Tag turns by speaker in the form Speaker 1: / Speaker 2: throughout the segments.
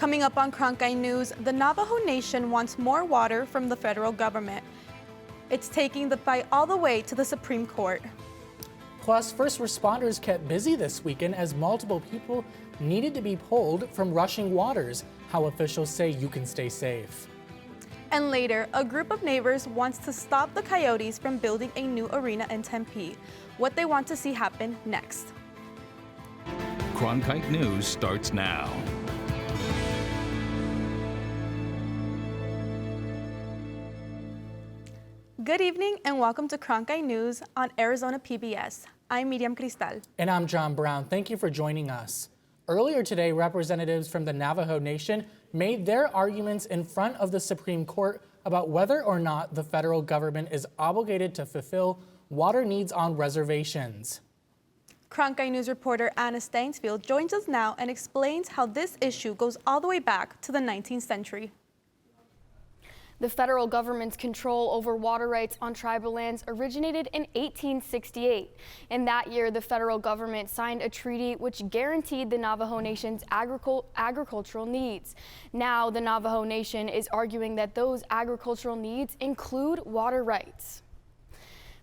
Speaker 1: Coming up on Cronkite News, the Navajo Nation wants more water from the federal government. It's taking the fight all the way to the Supreme Court.
Speaker 2: Plus, first responders kept busy this weekend as multiple people needed to be pulled from rushing waters. How officials say you can stay safe.
Speaker 1: And later, a group of neighbors wants to stop the Coyotes from building a new arena in Tempe. What they want to see happen next.
Speaker 3: Cronkite News starts now.
Speaker 1: Good evening and welcome to Cronkite News on Arizona PBS. I'm MIRIAM CRISTAL.
Speaker 2: And I'm John Brown. Thank you for joining us. Earlier today, representatives from the Navajo Nation made their arguments in front of the Supreme Court about whether or not the federal government is obligated to fulfill water needs on reservations.
Speaker 1: Cronkite News reporter Anna Stainsfield joins us now and explains how this issue goes all the way back to the 19th century.
Speaker 4: The federal government's control over water rights on tribal lands originated in 1868. In that year, the federal government signed a treaty which guaranteed the Navajo Nation's agricultural needs. Now, the Navajo Nation is arguing that those agricultural needs include water rights.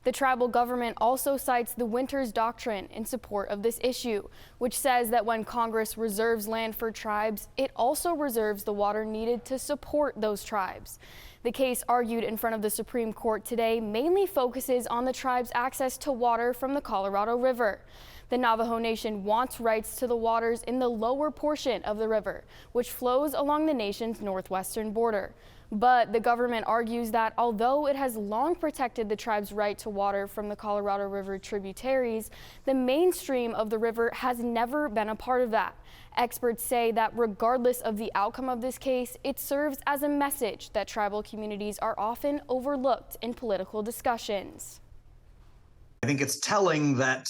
Speaker 4: The tribal government also cites the Winters Doctrine in support of this issue, which says that when Congress reserves land for tribes, it also reserves the water needed to support those tribes. The case argued in front of the Supreme Court today mainly focuses on the tribe's access to water from the Colorado River. The Navajo Nation wants rights to the waters in the lower portion of the river, which flows along the nation's northwestern border. But the government argues that although it has long protected the tribe's right to water from the Colorado River tributaries, the mainstream of the river has never been a part of that. Experts say that regardless of the outcome of this case, it serves as a message that tribal communities are often overlooked in political discussions.
Speaker 5: I think it's telling that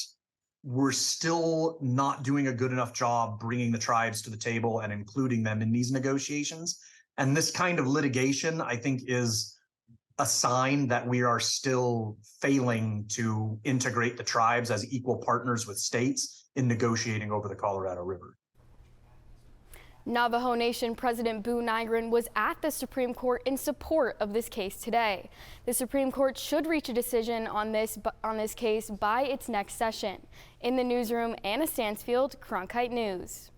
Speaker 5: we're still not doing a good enough job bringing the tribes to the table and including them in these negotiations. And this kind of litigation, I think, is a sign that we are still failing to integrate the tribes as equal partners with states in negotiating over the Colorado River.
Speaker 4: Navajo Nation President Boo Nygren was at the Supreme Court in support of this case today. The Supreme Court should reach a decision on this case by its next session. In the newsroom, Anna Stansfield, Cronkite News.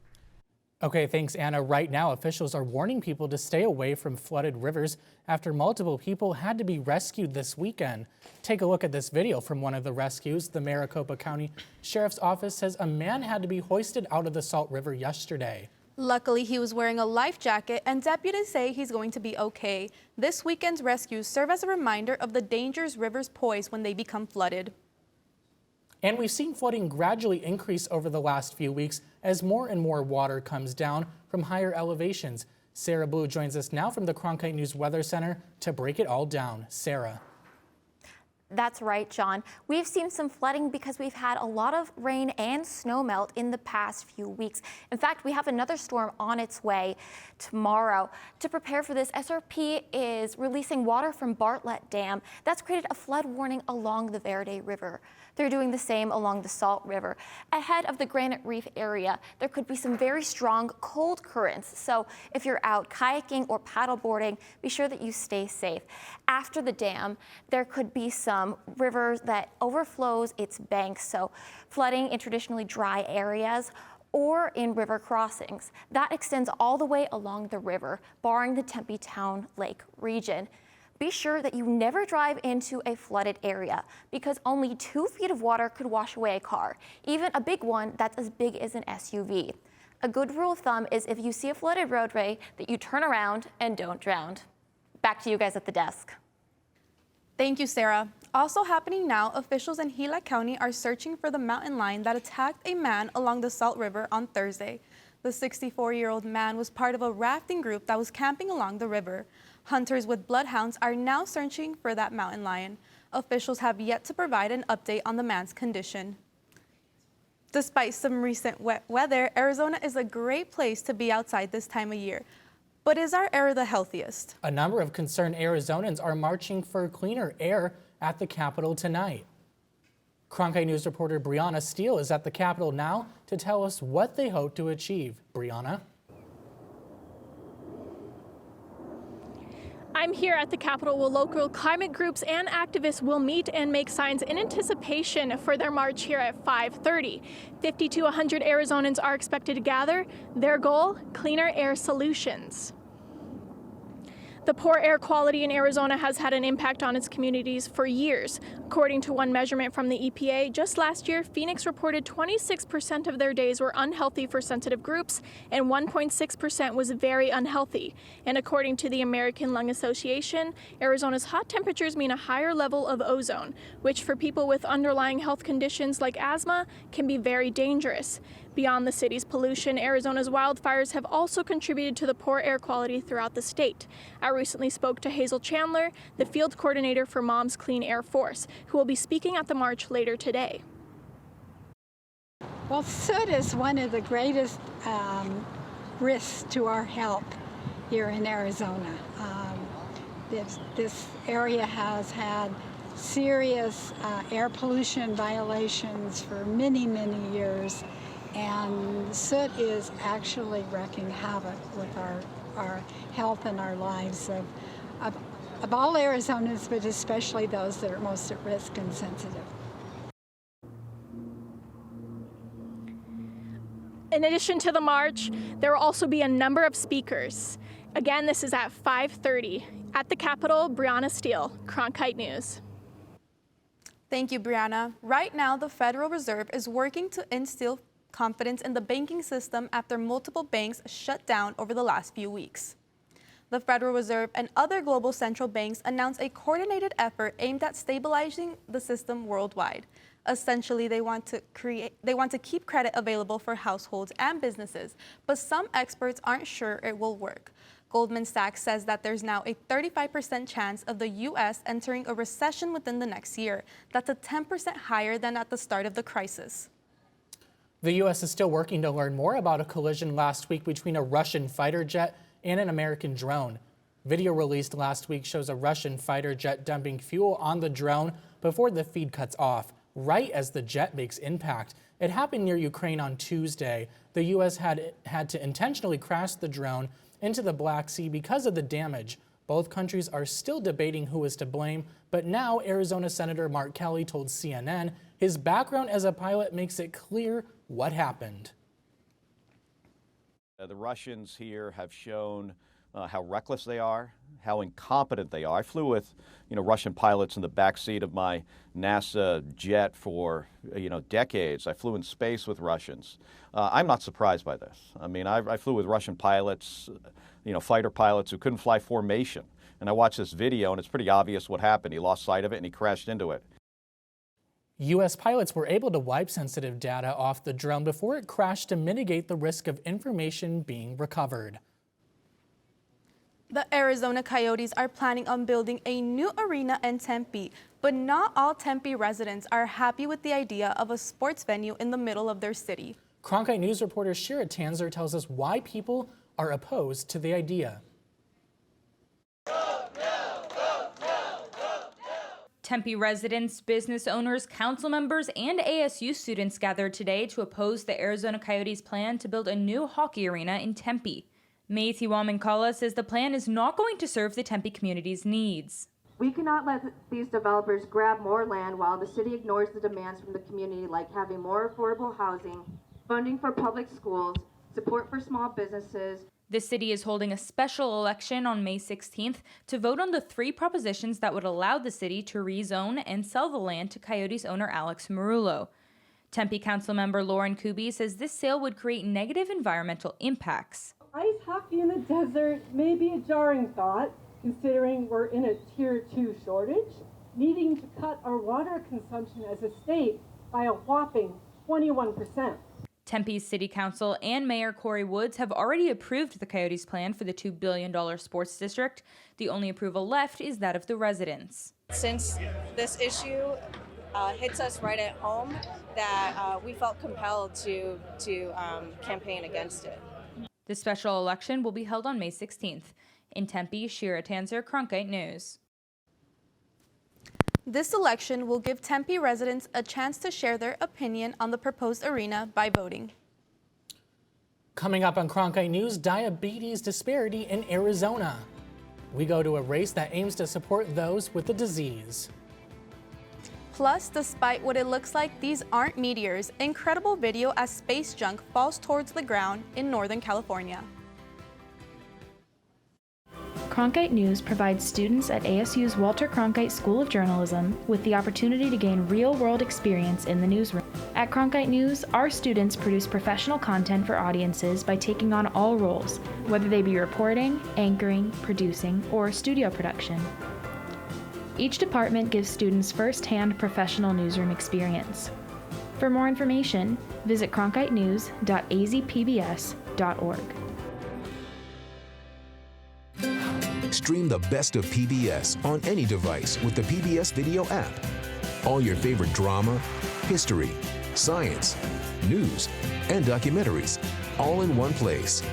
Speaker 2: Okay, thanks, Anna. Right now, officials are warning people to stay away from flooded rivers after multiple people had to be rescued this weekend. Take a look at this video from one of the rescues. The Maricopa County Sheriff's Office says a man had to be hoisted out of the Salt River yesterday.
Speaker 1: Luckily, he was wearing a life jacket, and deputies say he's going to be okay. This weekend's rescues serve as a reminder of the dangers rivers pose when they become flooded.
Speaker 2: And we've seen flooding gradually increase over the last few weeks as more and more water comes down from higher elevations. Sarah Blue joins us now from the Cronkite News Weather Center to break it all down. Sarah.
Speaker 6: That's right, John. We've seen some flooding because we've had a lot of rain and snow melt in the past few weeks. In fact, we have another storm on its way tomorrow. To prepare for this, SRP is releasing water from Bartlett Dam. That's created a flood warning along the Verde River. They're doing the same along the Salt River. Ahead of the Granite Reef area, there could be some very strong cold currents. So if you're out kayaking or paddleboarding, be sure that you stay safe. After the dam, there could be some rivers that overflows its banks. So flooding in traditionally dry areas or in river crossings. That extends all the way along the river, barring the Tempe Town Lake region. Be sure that you never drive into a flooded area because only 2 feet of water could wash away a car, even a big one that's as big as an SUV. A good rule of thumb is if you see a flooded roadway that you turn around and don't drown. Back to you guys at the desk.
Speaker 1: Thank you, Sarah. Also happening now, officials in Gila County are searching for the mountain lion that attacked a man along the Salt River on Thursday. The 64-year-old man was part of a rafting group that was camping along the river. Hunters with bloodhounds are now searching for that mountain lion. Officials have yet to provide an update on the man's condition. Despite some recent wet weather, Arizona is a great place to be outside this time of year. But is our air the healthiest? A number of concerned Arizonans are marching for cleaner air at the Capitol tonight. Cronkite News reporter Brianna Steele is at the Capitol now to tell us what they hope to achieve. Brianna?
Speaker 3: I'm here at the Capitol where local climate groups and activists will meet and make signs in anticipation for their march here at 5:30. 50 to 100 Arizonans are expected to gather. Their goal, cleaner air solutions. The poor air quality in Arizona has had an impact on its communities for years. According to one measurement from the EPA, just last year, Phoenix reported 26% of their days were unhealthy for sensitive groups, and 1.6% was very unhealthy. And according to the American Lung Association, Arizona's hot temperatures mean a higher level of ozone, which for people with underlying health conditions like asthma can be very dangerous. Beyond the city's pollution, Arizona's wildfires have also contributed to the poor air quality throughout the state. I recently spoke to Hazel Chandler, the field coordinator for Moms Clean Air Force, who will be speaking at the march later today.
Speaker 7: Well, soot is one of the greatest risks to our health here in Arizona. This area has had serious air pollution violations for many, many years. And soot is actually wreaking havoc with our health and our lives of all Arizonans, but especially those that are most at risk and sensitive.
Speaker 3: In addition to the march, there will also be a number of speakers. Again, this is at 5:30. At the Capitol, Brianna Steele, Cronkite News.
Speaker 1: Thank you, Brianna. Right now, the Federal Reserve is working to instill confidence in the banking system after multiple banks shut down over the last few weeks. The Federal Reserve and other global central banks announced a coordinated effort aimed at stabilizing the system worldwide. Essentially, they want to keep credit available for households and businesses, but some experts aren't sure it will work. Goldman Sachs says that there's now a 35% chance of the U.S. entering a recession within the next year. That's a 10% higher than at the start of the crisis.
Speaker 2: The U.S. is still working to learn more about a collision last week between a Russian fighter jet and an American drone. Video released last week shows a Russian fighter jet dumping fuel on the drone before the feed cuts off, right as the jet makes impact. It happened near Ukraine on Tuesday. The U.S. had to intentionally crash the drone into the Black Sea because of the damage. Both countries are still debating who is to blame, but now Arizona Senator Mark Kelly told CNN his background as a pilot makes it clear what happened.
Speaker 8: The Russians here have shown how reckless they are, how incompetent they are. I flew with, Russian pilots in the backseat of my NASA jet for, decades. I flew in space with Russians. I'm not surprised by this. I mean, I flew with Russian pilots, fighter pilots who couldn't fly formation. And I watched this video, and it's pretty obvious what happened. He lost sight of it, and he crashed into it.
Speaker 2: U.S. pilots were able to wipe sensitive data off the drone before it crashed to mitigate the risk of information being recovered.
Speaker 1: The Arizona Coyotes are planning on building a new arena in Tempe, but not all Tempe residents are happy with the idea of a sports venue in the middle of their city.
Speaker 2: Cronkite News reporter Shira Tanzer tells us why people are opposed to the idea.
Speaker 9: Tempe residents, business owners, council members, and ASU students gathered today to oppose the Arizona Coyotes' plan to build a new hockey arena in Tempe. Macy Wamankala says the plan is not going to serve the Tempe community's needs.
Speaker 10: We cannot let these developers grab more land while the city ignores the demands from the community, like having more affordable housing, funding for public schools, support for small businesses.
Speaker 9: The city is holding a special election on May 16th to vote on the 3 propositions that would allow the city to rezone and sell the land to Coyotes owner Alex Marullo. Tempe council member Lauren Kuby says this sale would create negative environmental impacts.
Speaker 11: Ice hockey in the desert may be a jarring thought, considering we're in a Tier 2 shortage, needing to cut our water consumption as a state by a whopping 21%.
Speaker 9: Tempe's City Council and Mayor Corey Woods have already approved the Coyotes' plan for the $2 billion sports district. The only approval left is that of the residents.
Speaker 12: Since this issue hits us right at home, that we felt compelled to campaign against it.
Speaker 9: The special election will be held on May 16th. In Tempe, Shira Tanzer, Cronkite News.
Speaker 1: This election will give Tempe residents a chance to share their opinion on the proposed arena by voting.
Speaker 2: Coming up on Cronkite News, diabetes disparity in Arizona. We go to a race that aims to support those with the disease.
Speaker 1: Plus, despite what it looks like, these aren't meteors. Incredible video as space junk falls towards the ground in Northern California.
Speaker 13: Cronkite News provides students at ASU's Walter Cronkite School of Journalism with the opportunity to gain real-world experience in the newsroom. At Cronkite News, our students produce professional content for audiences by taking on all roles, whether they be reporting, anchoring, producing, or studio production. Each department gives students first-hand professional newsroom experience. For more information, visit cronkitenews.azpbs.org.
Speaker 14: Stream the best of PBS on any device with the PBS Video app. All your favorite drama, history, science, news, and documentaries, all in one place.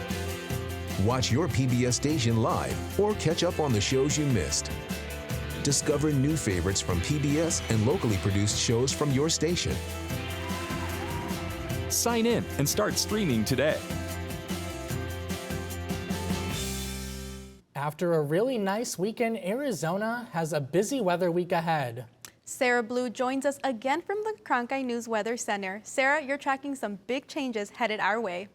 Speaker 14: Watch your PBS station live or catch up on the shows you missed. Discover new favorites from PBS and locally produced shows from your station.
Speaker 15: Sign in and start streaming today.
Speaker 2: After a really nice weekend, Arizona has a busy weather week ahead.
Speaker 1: Sarah Blue joins us again from the Cronkite News Weather Center. Sarah, you're tracking some big changes headed our way.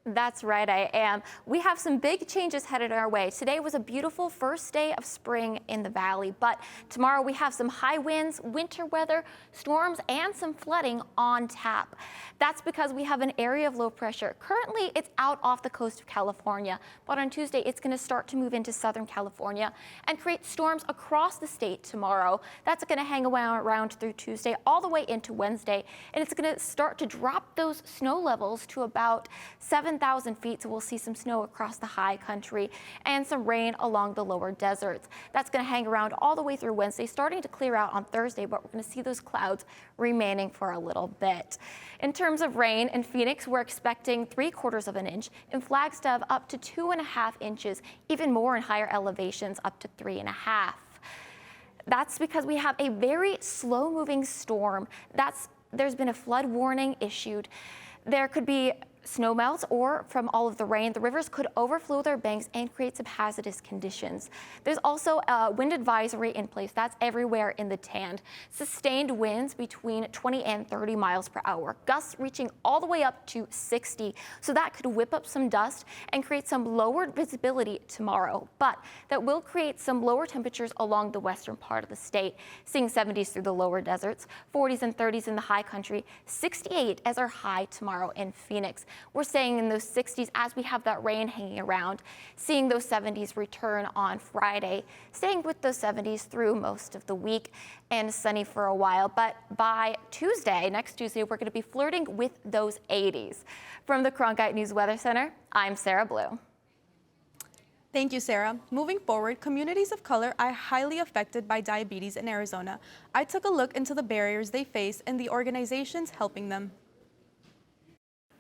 Speaker 6: That's right, I am. We have some big changes headed our way. Today was a beautiful first day of spring in the valley, but tomorrow we have some high winds, winter weather, storms, and some flooding on tap. That's because we have an area of low pressure. Currently, it's out off the coast of California, but on Tuesday, it's going to start to move into Southern California and create storms across the state tomorrow. That's going to hang around through Tuesday all the way into Wednesday, and it's going to start to drop those snow levels to about 7,000 feet, so we'll see some snow across the high country and some rain along the lower deserts. That's going to hang around all the way through Wednesday, starting to clear out on Thursday, but we're going to see those clouds remaining for a little bit. In terms of rain, in Phoenix, we're expecting 3/4 of an inch. In Flagstaff, up to 2.5 inches, even more in higher elevations, up to 3.5. That's because we have a very slow-moving storm. There's been a flood warning issued. There could be snowmelts, or from all of the rain, the rivers could overflow their banks and create some hazardous conditions. There's also a wind advisory in place. That's everywhere in the TAND. Sustained winds between 20 and 30 miles per hour. Gusts reaching all the way up to 60. So that could whip up some dust and create some lowered visibility tomorrow. But that will create some lower temperatures along the western part of the state. Seeing 70s through the lower deserts, 40s and 30s in the high country, 68 as our high tomorrow in Phoenix. We're staying in those 60s as we have that rain hanging around, seeing those 70s return on Friday, staying with those 70s through most of the week and sunny for a while. But by Tuesday, next Tuesday, we're going to be flirting with those 80s. From the Cronkite News Weather Center, I'm Sarah Blue.
Speaker 1: Thank you, Sarah. Moving forward, communities of color are highly affected by diabetes in Arizona. I took a look into the barriers they face and the organizations helping them.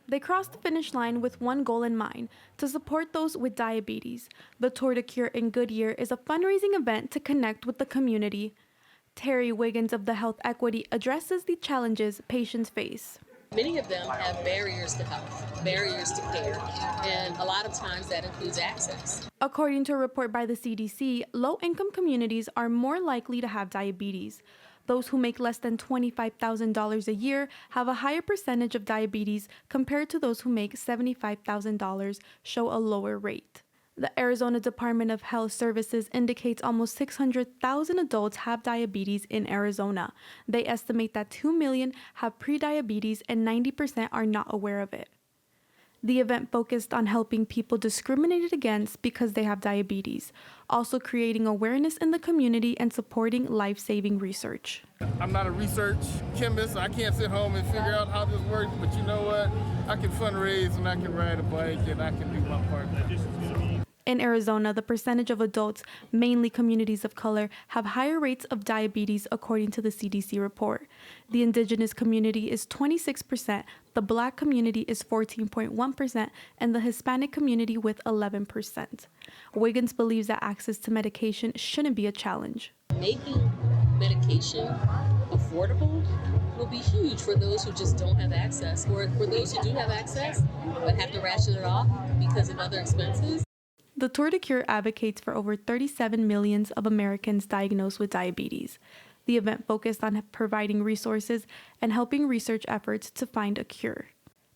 Speaker 1: They crossed the finish line with one goal in mind, to support those with diabetes. The Tour de Cure in Goodyear is a fundraising event to connect with the community. Terry Wiggins of the Health Equity addresses the challenges patients face.
Speaker 16: Many of them have barriers to health, barriers to care, and a lot of times that includes access.
Speaker 1: According to a report by the CDC, low-income communities are more likely to have diabetes. Those who make less than $25,000 a year have a higher percentage of diabetes compared to those who make $75,000, show a lower rate. The Arizona Department of Health Services indicates almost 600,000 adults have diabetes in Arizona. They estimate that 2 million have prediabetes and 90% are not aware of it. The event focused on helping people discriminated against because they have diabetes, also creating awareness in the community and supporting life-saving research.
Speaker 17: I'm not a research chemist, so I can't sit home and figure out how this works, but you know what? I can fundraise and I can ride a bike and I can do my part.
Speaker 1: In Arizona, the percentage of adults, mainly communities of color, have higher rates of diabetes according to the CDC report. The indigenous community is 26%, the Black community is 14.1%, and the Hispanic community with 11%. Wiggins believes that access to medication shouldn't be a challenge.
Speaker 16: Making medication affordable will be huge for those who just don't have access, or for those who do have access but have to ration it off because of other expenses.
Speaker 1: The Tour de Cure advocates for over 37 million of Americans diagnosed with diabetes. The event focused on providing resources and helping research efforts to find a cure.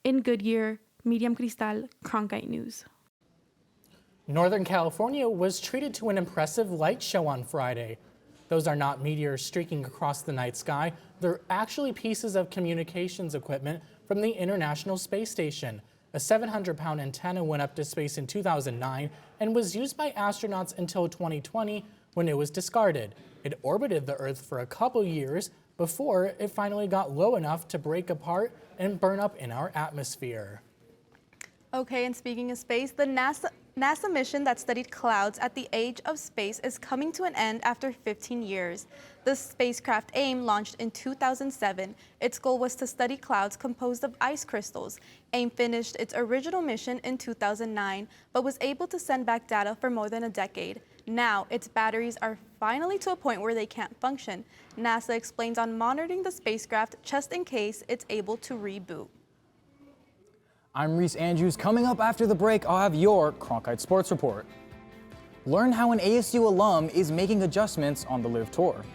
Speaker 1: In Goodyear, MIRIAM CRISTAL, Cronkite News.
Speaker 2: Northern California was treated to an impressive light show on Friday. Those are not meteors streaking across the night sky. They're actually pieces of communications equipment from the International Space Station. A 700-pound antenna went up to space in 2009 and was used by astronauts until 2020 when it was discarded. It orbited the Earth for a couple years before it finally got low enough to break apart and burn up in our atmosphere.
Speaker 1: Okay, and speaking of space, the NASA mission that studied clouds at the edge of space is coming to an end after 15 years. The spacecraft AIM launched in 2007. Its goal was to study clouds composed of ice crystals. AIM finished its original mission in 2009, but was able to send back data for more than a decade. Now, its batteries are finally to a point where they can't function. NASA explains on monitoring the spacecraft just in case it's able to reboot.
Speaker 18: I'm Reese Andrews. Coming up after the break, I'll have your Cronkite Sports Report. Learn how an ASU alum is making adjustments on the Live Tour.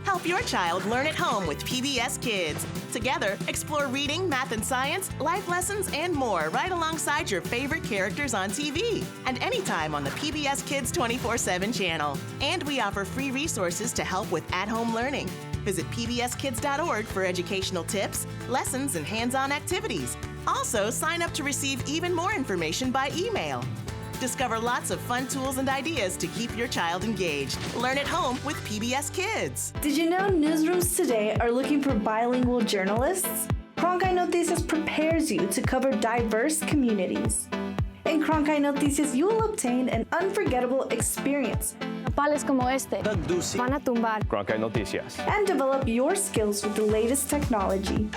Speaker 19: Help your child learn at home with PBS Kids. Together, explore reading, math and science, life lessons, and more right alongside your favorite characters on TV and anytime on the PBS Kids 24/7 channel. And we offer free resources to help with at-home learning. Visit pbskids.org for educational tips, lessons, and hands-on activities. Also, sign up to receive even more information by email. Discover lots of fun tools and ideas to keep your child engaged. Learn at home with PBS Kids.
Speaker 20: Did you know newsrooms today are looking for bilingual journalists? Cronkite Noticias prepares you to cover diverse communities. In Cronkite Noticias, you will obtain an unforgettable experience.
Speaker 21: Nopales como este van a tumbar.
Speaker 22: Cronkite Noticias.
Speaker 20: And develop your skills with the latest technology.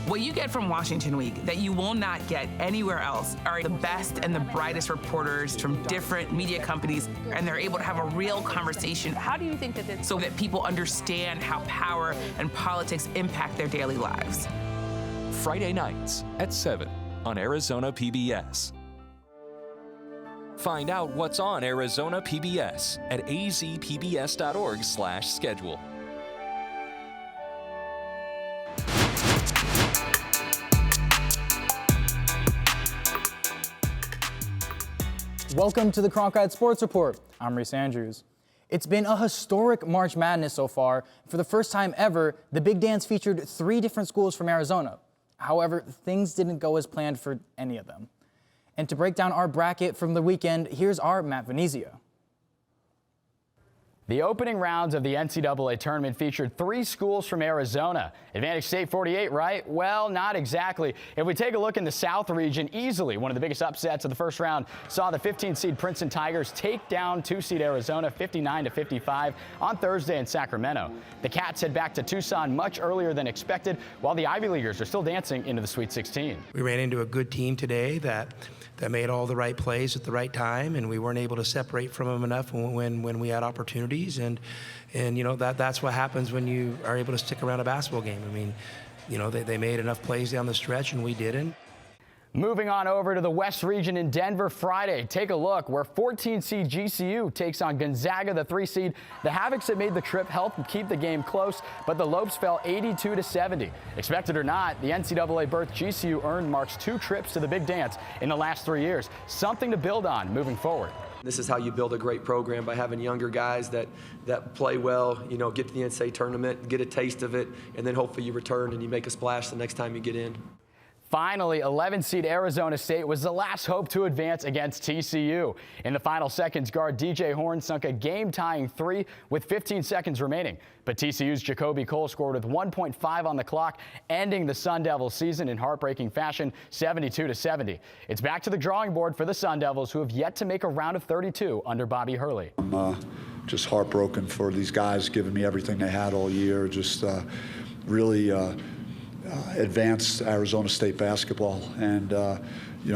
Speaker 23: What you get from Washington Week that you will not get anywhere else are the best and the brightest reporters from different media companies, and they're able to have a real conversation. How do you think that so that people understand how power and politics impact their daily lives?
Speaker 15: Friday nights at 7 on Arizona PBS. Find out what's on Arizona PBS at azpbs.org/schedule.
Speaker 18: Welcome to the Cronkite Sports Report. I'm Reese Andrews. It's been a historic March Madness so far. For the first time ever, the Big Dance featured 3 different schools from Arizona. However, things didn't go as planned for any of them. And to break down our bracket from the weekend, here's our Matt Venezia.
Speaker 24: The opening rounds of the NCAA tournament featured 3 schools from Arizona. Advantage State 48, right? Well, not exactly. If we take a look in the South region, easily one of the biggest upsets of the first round saw the 15-seed Princeton Tigers take down 2-seed Arizona 59-55 on Thursday in Sacramento. The Cats head back to Tucson much earlier than expected, while the Ivy Leaguers are still dancing into the Sweet 16.
Speaker 25: We ran into a good team today that made all the right plays at the right time, and we weren't able to separate from them enough when we had opportunities. And you know, that's what happens when you are able to stick around a basketball game. I mean, you know, they made enough plays down the stretch, and we didn't.
Speaker 24: Moving on over to the West region in Denver Friday. Take a look where 14-seed GCU takes on Gonzaga, the 3-seed. The Havocs that made the trip helped keep the game close, but the Lopes fell 82-70. Expected or not, the NCAA berth GCU earned Mark's 2 trips to the Big Dance in the last 3 years. Something to build on moving forward.
Speaker 26: This is how you build a great program, by having younger guys that play well, you know, get to the NCAA tournament, get a taste of it, and then hopefully you return and you make a splash the next time you get in.
Speaker 24: Finally, 11-seed Arizona State was the last hope to advance against TCU. In the final seconds, guard DJ Horn sunk a game-tying three with 15 seconds remaining. But TCU's Jacoby Cole scored with 1.5 on the clock, ending the Sun Devils season in heartbreaking fashion, 72-70. It's back to the drawing board for the Sun Devils, who have yet to make a round of 32 under Bobby Hurley.
Speaker 3: I'm just heartbroken for these guys giving me everything they had all year. Just really advanced Arizona State basketball, and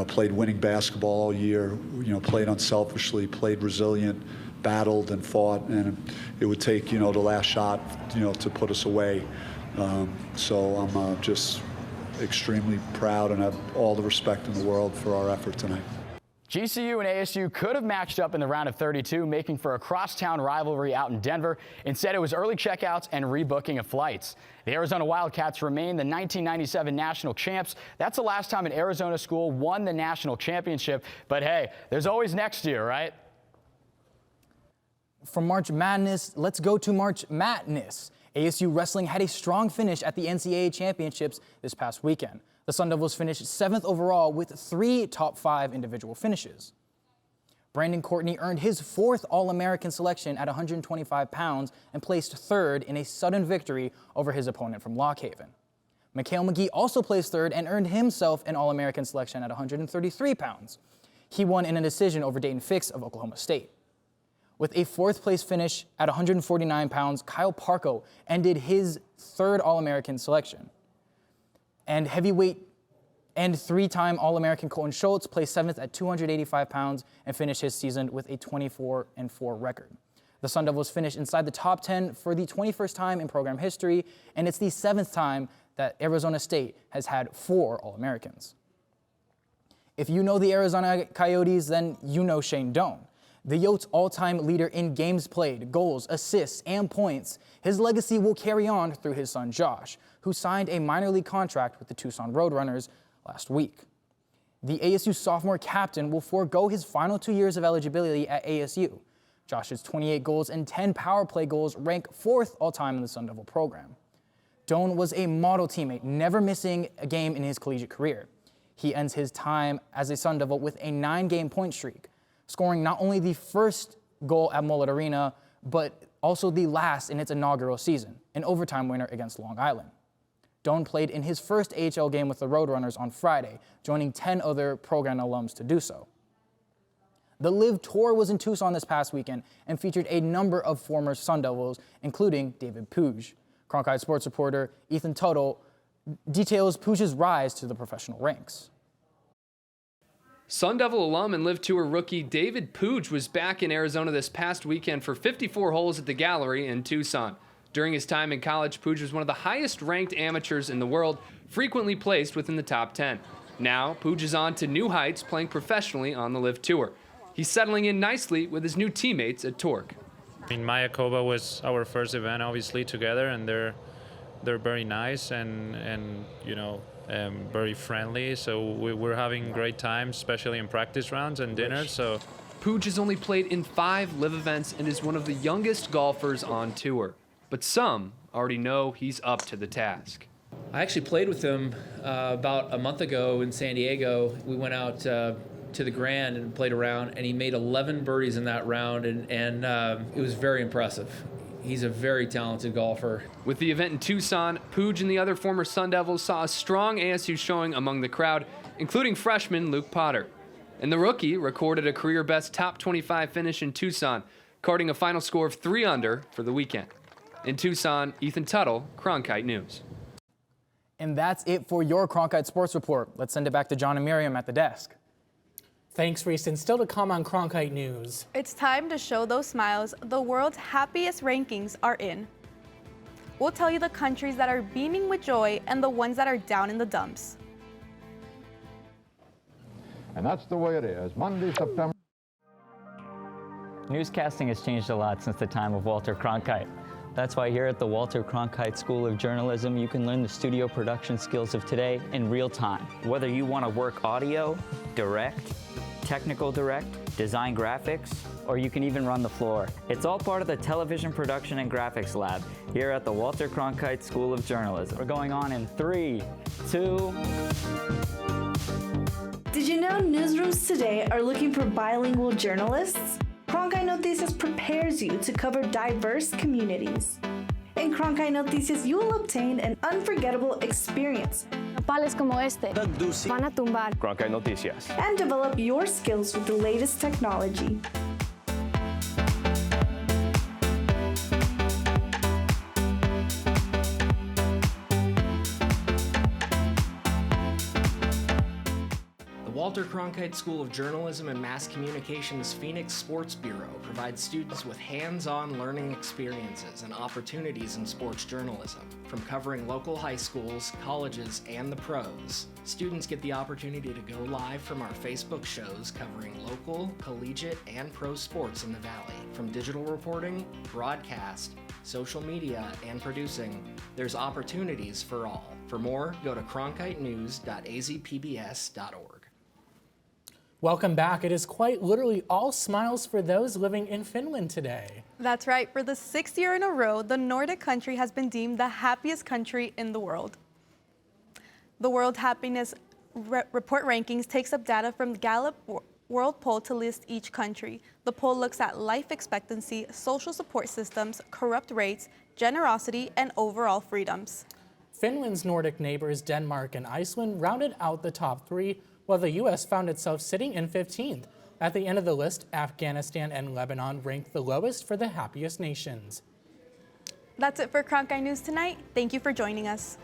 Speaker 3: played winning basketball all year. Played unselfishly, played resilient, battled and fought, and it would take the last shot to put us away. So I'm just extremely proud and have all the respect in the world for our effort tonight.
Speaker 24: GCU and ASU could have matched up in the round of 32, making for a crosstown rivalry out in Denver. Instead, it was early checkouts and rebooking of flights. The Arizona Wildcats remain the 1997 national champs. That's the last time an Arizona school won the national championship. But hey, there's always next year, right?
Speaker 18: From March Madness, let's go to March Madness. ASU wrestling had a strong finish at the NCAA championships this past weekend. The Sun Devils finished 7th overall with 3 top 5 individual finishes. Brandon Courtney earned his 4th All-American selection at 125 pounds and placed 3rd in a sudden victory over his opponent from Lock Haven. Mikhail McGee also placed 3rd and earned himself an All-American selection at 133 pounds. He won in a decision over Dayton Fix of Oklahoma State. With a 4th place finish at 149 pounds, Kyle Parko ended his 3rd All-American selection. And heavyweight and 3-time All-American Colton Schultz placed 7th at 285 pounds and finished his season with a 24-4 record. The Sun Devils finished inside the top 10 for the 21st time in program history, and it's the 7th time that Arizona State has had 4 All-Americans. If you know the Arizona Coyotes, then you know Shane Doan. The Yotes' all-time leader in games played, goals, assists, and points. His legacy will carry on through his son Josh, who signed a minor league contract with the Tucson Roadrunners last week. The ASU sophomore captain will forego his final 2 years of eligibility at ASU. Josh's 28 goals and 10 power play goals rank 4th all-time in the Sun Devil program. Doan was a model teammate, never missing a game in his collegiate career. He ends his time as a Sun Devil with a 9-game point streak, scoring not only the first goal at Mullet Arena, but also the last in its inaugural season, an overtime winner against Long Island. Doan played in his first AHL game with the Roadrunners on Friday, joining 10 other program alums to do so. The Live Tour was in Tucson this past weekend and featured a number of former Sun Devils, including David Puig. Cronkite sports reporter Ethan Tuttle details Puig's rise to the professional ranks.
Speaker 4: Sun Devil alum and Live Tour rookie David Puig was back in Arizona this past weekend for 54 holes at the Gallery in Tucson. During his time in college, Puig was one of the highest-ranked amateurs in the world, frequently placed within the top 10. Now, Puig is on to new heights, playing professionally on the Live Tour. He's settling in nicely with his new teammates at Torque.
Speaker 5: Mayakoba was our first event, obviously, together, and they're very nice and very friendly. So we're having great times, especially in practice rounds and dinners. So
Speaker 4: Puig has only played in 5 live events and is one of the youngest golfers on tour. But some already know he's up to the task.
Speaker 7: I actually played with him about a month ago in San Diego. We went out to the Grand and played around, and he made 11 birdies in that round, and it was very impressive. He's a very talented golfer.
Speaker 4: With the event in Tucson, Puig and the other former Sun Devils saw a strong ASU showing among the crowd, including freshman Luke Potter. And the rookie recorded a career-best top 25 finish in Tucson, carding a final score of 3 under for the weekend. In Tucson, Ethan Tuttle, Cronkite News.
Speaker 18: And that's it for your Cronkite Sports Report. Let's send it back to John and Miriam at the desk.
Speaker 2: Thanks, Reese. And still to come on Cronkite News.
Speaker 1: It's time to show those smiles. The world's happiest rankings are in. We'll tell you the countries that are beaming with joy and the ones that are down in the dumps.
Speaker 8: And that's the way it is. Monday, September.
Speaker 22: Newscasting has changed a lot since the time of Walter Cronkite. That's why here at the Walter Cronkite School of Journalism, you can learn the studio production skills of today in real time.
Speaker 27: Whether you want to work audio, direct,
Speaker 22: technical direct, design graphics, or you can even run the floor. It's all part of the Television Production and Graphics Lab here at the Walter Cronkite School of Journalism. We're going on in 3, 2...
Speaker 20: Did you know newsrooms today are looking for bilingual journalists? Cronkite Noticias prepares you to cover diverse communities. In Cronkite Noticias, you will obtain an unforgettable experience
Speaker 21: Nopales como este van a tumbar.
Speaker 24: Cronkite Noticias.
Speaker 20: and develop your skills with the latest technology.
Speaker 9: Walter Cronkite School of Journalism and Mass Communications Phoenix Sports Bureau provides students with hands-on learning experiences and opportunities in sports journalism. From covering local high schools, colleges, and the pros, students get the opportunity to go live from our Facebook shows covering local, collegiate, and pro sports in the Valley. From digital reporting, broadcast, social media, and producing, there's opportunities for all. For more, go to cronkitenews.azpbs.org.
Speaker 2: Welcome back. It is quite literally all smiles for those living in Finland today.
Speaker 1: That's right. For the 6th year in a row, the Nordic country has been deemed the happiest country in the world. The World Happiness Report rankings takes up data from the Gallup World Poll to list each country. The poll looks at life expectancy, social support systems, corrupt rates, generosity, and overall freedoms.
Speaker 2: Finland's Nordic neighbors, Denmark and Iceland, rounded out the top 3, while the U.S. found itself sitting in 15th. At the end of the list, Afghanistan and Lebanon ranked the lowest for the happiest nations.
Speaker 1: That's it for Cronkite News tonight. Thank you for joining us.